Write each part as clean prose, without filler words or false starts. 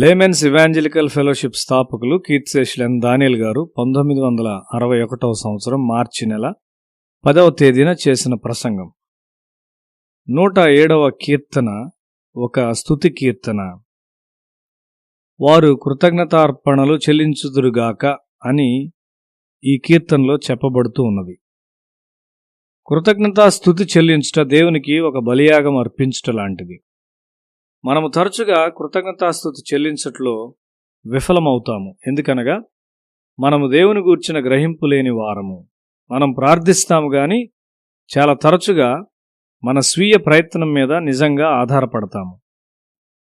Laymen's evangelical fellowship స్థాపకులు కీర్తిశేషులు ఎన్ దానియేల్ గారు 1961 సంవత్సరం మార్చి నెల 10వ తేదీన చేసిన ప్రసంగం. 107వ కీర్తన ఒక స్తుతి కీర్తన. వారు కృతజ్ఞతార్పణలు చెల్లించుదురుగాక అని ఈ కీర్తనలో చెప్పబడుతూ ఉన్నది. కృతజ్ఞతా స్తుతి చెల్లించుట దేవునికి ఒక బలియాగం అర్పించుట లాంటిది. మనము తరచుగా కృతజ్ఞతాస్తుతి చెల్లించట్లో విఫలమవుతాము. ఎందుకనగా మనము దేవుని గూర్చిన గ్రహింపు లేని వారము. మనం ప్రార్థిస్తాము కానీ చాలా తరచుగా మన స్వీయ ప్రయత్నం మీద నిజంగా ఆధారపడతాము.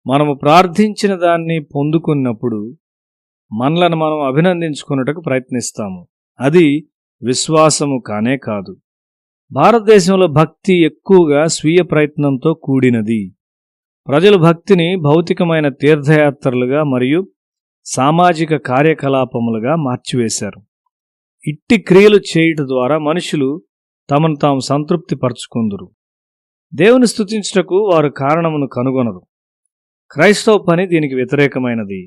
మనము ప్రార్థించిన దాన్ని పొందుకున్నప్పుడు మనలను మనం అభినందించుకున్నటకు ప్రయత్నిస్తాము. అది విశ్వాసము కానే కాదు. భారతదేశంలో భక్తి ఎక్కువగా స్వీయ ప్రయత్నంతో కూడినది. ప్రజలు భక్తిని భౌతికమైన తీర్థయాత్రలుగా మరియు సామాజిక కార్యకలాపములుగా మార్చివేశారు. ఇట్టి క్రియలు చేయుట ద్వారా మనుషులు తమను తాము సంతృప్తి పరుచుకుందురు. దేవుని స్తుతించుటకు వారు కారణమును కనుగొనరు. క్రైస్తవ పని దీనికి వ్యతిరేకమైనది.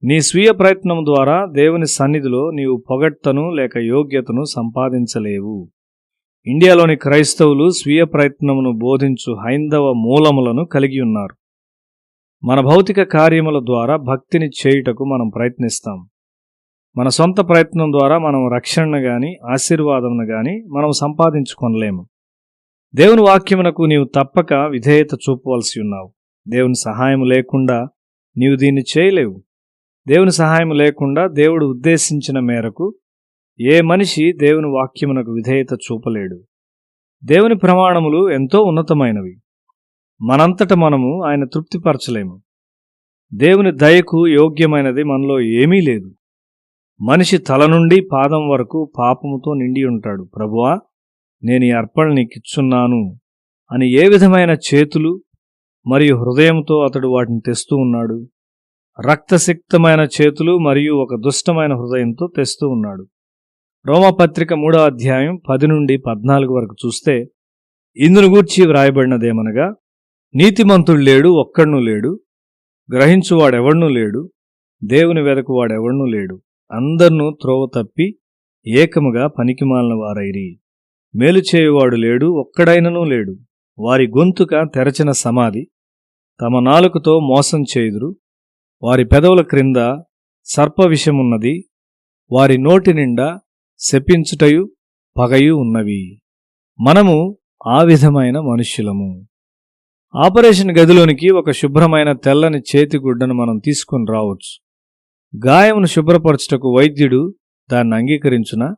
నీ స్వీయ ప్రయత్నం ద్వారా దేవుని సన్నిధిలో నీవు పొగడ్తను లేక యోగ్యతను సంపాదించలేవు. ఇండియాలోని క్రైస్తవులు స్వీయ ప్రయత్నమును బోధించు హైందవ మూలములను కలిగి ఉన్నారు. మన భౌతిక కార్యముల ద్వారా భక్తిని చేయుటకు మనం ప్రయత్నిస్తాం. మన సొంత ప్రయత్నం ద్వారా మనం రక్షణను గాని ఆశీర్వాదమును గాని మనం సంపాదించుకొనలేము. దేవుని వాక్యమునకు నీవు తప్పక విధేయత చూపవలసి ఉన్నావు. దేవుని సహాయం లేకుండా నీవు దీన్ని చేయలేవు. దేవుని సహాయం లేకుండా దేవుడు ఉద్దేశించిన మేరకు ఏ మనిషి దేవుని వాక్యమునకు విధేయత చూపలేడు. దేవుని ప్రమాణములు ఎంతో ఉన్నతమైనవి. మనంతట మనము ఆయన తృప్తిపరచలేము. దేవుని దయకు యోగ్యమైనది మనలో ఏమీ లేదు. మనిషి తల నుండి పాదం వరకు పాపముతో నిండి ఉంటాడు. ప్రభువా, నేను ఈ అర్పణ నీకిచ్చున్నాను అని ఏ విధమైన చేతులు మరియు హృదయంతో అతడు వాటిని తెస్తూ ఉన్నాడు? రక్తసిక్తమైన చేతులు మరియు ఒక దుష్టమైన హృదయంతో తెస్తూ ఉన్నాడు. రోమాపత్రిక 3వ అధ్యాయం 10 నుండి 14 వరకు చూస్తే ఇందును గూర్చి వ్రాయబడినదేమనగా, నీతిమంతుడు లేడు, ఒక్కడునూ లేడు, గ్రహించువాడెవడనూ లేడు, దేవుని వెదకువాడెవడనూ లేడు, అందర్నూ త్రోవ తప్పి ఏకముగా పనికిమాలిన వారైరి, మేలు చేయువాడు లేడు, ఒక్కడైననూ లేడు, వారి గొంతుక తెరచిన సమాధి, తమ నాలుకతో మోసం చేయుదురు, వారి పెదవుల క్రింద సర్పవిషమున్నది, వారి నోటి నిండా శపించుటయు పగయు ఉన్నవి. మనము ఆ విధమైన మనుష్యులము. ఆపరేషన్ గదిలోనికి ఒక శుభ్రమైన తెల్లని చేతిగుడ్డను మనం తీసుకుని రావచ్చు. గాయమును శుభ్రపరచుటకు వైద్యుడు దాన్ని అంగీకరించునా?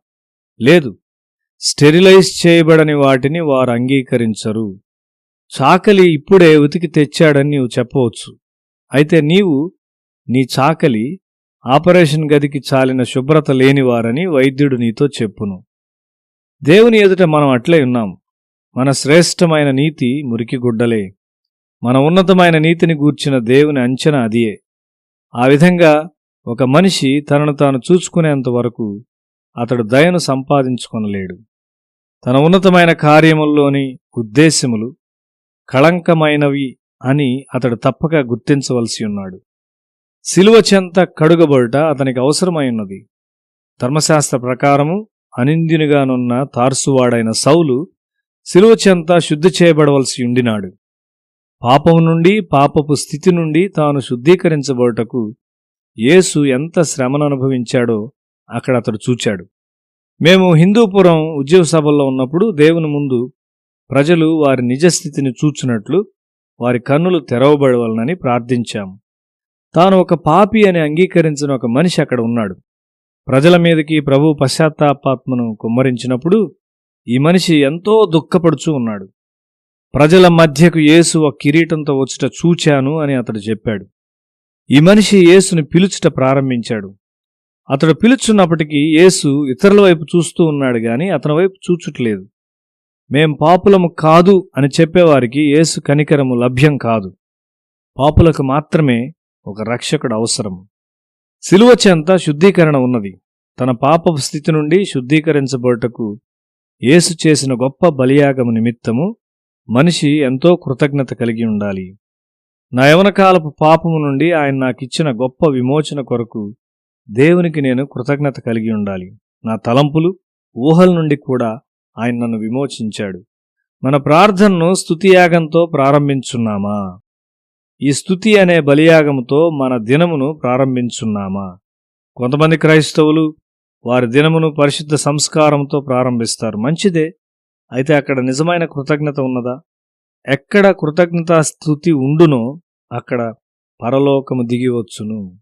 లేదు. స్టెరిలైజ్ చేయబడని వాటిని వారు అంగీకరించరు. చాకలి ఇప్పుడే ఉతికి తెచ్చాడని నీవు చెప్పవచ్చు. అయితే నీవు నీ చాకలి ఆపరేషన్ గదికి చాలిన శుభ్రత లేనివారని వైద్యుడు నీతో చెప్పును. దేవుని ఎదుట మనం అట్లే ఉన్నాం. మన శ్రేష్టమైన నీతి మురికి గుడ్డలే. మన ఉన్నతమైన నీతిని గూర్చిన దేవుని అంచనా అదియే. ఆ విధంగా ఒక మనిషి తనను తాను చూచుకునేంత వరకు అతడు దయను సంపాదించుకొనలేడు. తన ఉన్నతమైన కార్యముల్లోని ఉద్దేశములు కళంకమైనవి అని అతడు తప్పక గుర్తించవలసి ఉన్నాడు. శిలువ చెంత కడుగబడుట అతనికి అవసరమైనది. ధర్మశాస్త్ర ప్రకారము అనింద్యునిగానున్న తార్సువాడైన సౌలు శిలువ చెంత శుద్ధి చేయబడవలసి ఉండినాడు. పాపము నుండి, పాపపు స్థితి నుండి తాను శుద్ధీకరించబడుటకు యేసు ఎంత శ్రమను అనుభవించాడో అక్కడ అతడు చూచాడు. మేము హిందూపురం ఉద్యోగ సభల్లో ఉన్నప్పుడు దేవుని ముందు ప్రజలు వారి నిజస్థితిని చూచున్నట్లు వారి కన్నులు తెరవబడవలనని ప్రార్థించాము. తాను ఒక పాపి అని అంగీకరించిన ఒక మనిషి అక్కడ ఉన్నాడు. ప్రజల మీదకి ప్రభు పశ్చాత్తాపాత్మను కుమ్మరించినప్పుడు ఈ మనిషి ఎంతో దుఃఖపడుచూ ఉన్నాడు. ప్రజల మధ్యకు యేసు ఒక కిరీటంతో వచ్చుట చూచాను అని అతడు చెప్పాడు. ఈ మనిషి యేసుని పిలుచుట ప్రారంభించాడు. అతడు పిలుచున్నప్పటికీ యేసు ఇతరుల వైపు చూస్తూ ఉన్నాడు గాని అతని వైపు చూచుట్లేదు. మేం పాపులము కాదు అని చెప్పేవారికి యేసు కనికరము లభ్యం కాదు. పాపులకు మాత్రమే ఒక రక్షకుడు అవసరము. శిలువ చెంత శుద్ధీకరణ ఉన్నది. తన పాపపు స్థితి నుండి శుద్ధీకరించబడుటకు యేసు చేసిన గొప్ప బలియాగము నిమిత్తము మనిషి ఎంతో కృతజ్ఞత కలిగి ఉండాలి. నా యవనకాలపు పాపము నుండి ఆయన నాకిచ్చిన గొప్ప విమోచన కొరకు దేవునికి నేను కృతజ్ఞత కలిగి ఉండాలి. నా తలంపులు, ఊహల నుండి కూడా ఆయన నన్ను విమోచించాడు. మన ప్రార్థనను స్తుతియాగంతో ప్రారంభించున్నామా? ఈ స్తుతి అనే బలియాగముతో మన దినమును ప్రారంభించున్నామా? కొంతమంది క్రైస్తవులు వారి దినమును పరిశుద్ధ సంస్కారంతో ప్రారంభిస్తారు. మంచిదే. అయితే అక్కడ నిజమైన కృతజ్ఞత ఉన్నదా? ఎక్కడ కృతజ్ఞతా స్తుతి ఉండునో అక్కడ పరలోకము దిగివచ్చును.